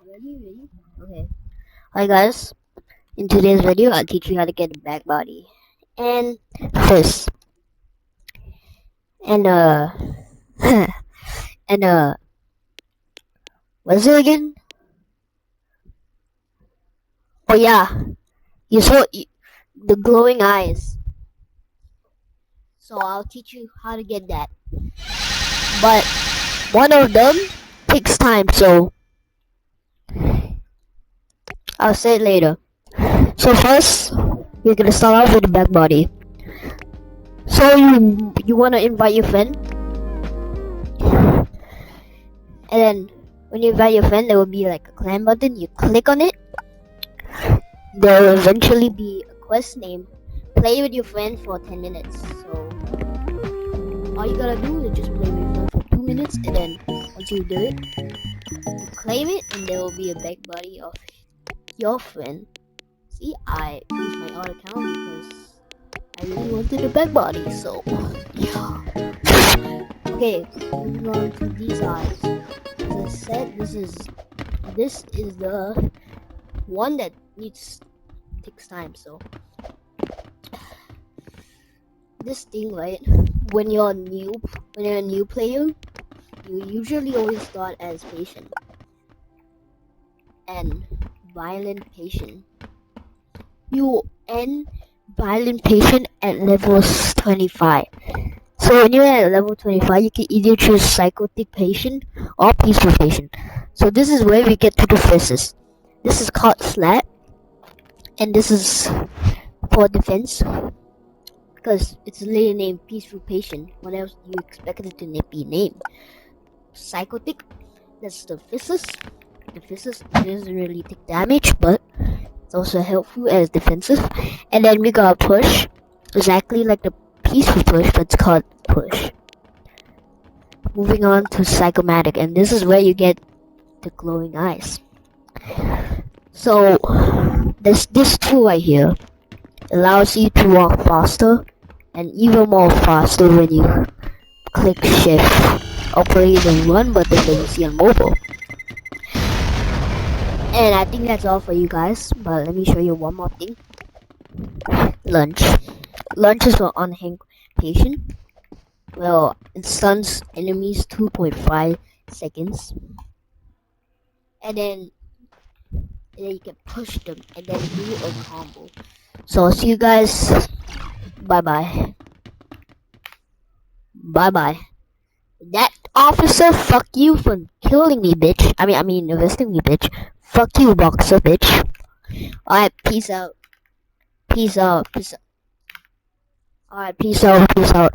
Ready? Okay. Hi guys. In today's video, I'll teach you how to get a back body and this and and what is it again? Oh yeah, you saw the glowing eyes. So I'll teach you how to get that. But one of them takes time, so I'll say it later. So first, you're gonna start off with the back body. So you wanna invite your friend, and then when you invite your friend, there will be like a clan button. You click on it. There will eventually be a quest named "Play with your friend for 10 minutes." So all you gotta do is just play with your friend for 2 minutes, and then once you do it, you claim it, and there will be a back body of your friend. See, I used my old account because I really wanted a back body. So yeah. Okay, moving on to these eyes. As I said, this is the one that takes time. So this thing, right? When you're a new player, you usually always start as patient and violent patient. You end violent patient at level 25. So when you're at level 25, you can either choose psychotic patient or peaceful patient. So this is where we get to the physics. This is called slap, and this is for defense because it's literally named peaceful patient. What else do you expect it to be named? Psychotic, that's the physics. The physics doesn't really take damage, but it's also helpful as defensive. And then we got push, exactly like the peaceful push, but it's called push. Moving on to psychomatic, and this is where you get the glowing eyes. So there's this tool right here. It allows you to walk faster and even more faster when you click shift or play the run button that you see on mobile. And I think that's all for you guys, but let me show you one more thing. Lunge. Lunge is for unhinged patient. Well, it stuns enemies 2.5 seconds. And then you can push them and then do a combo. So I'll see you guys. Bye bye. Bye bye. That officer, fuck you for killing me, bitch. I mean, arresting me, bitch. Fuck you, boxer, bitch. Alright, peace out. Peace out. Peace out. Alright, peace out. Peace out.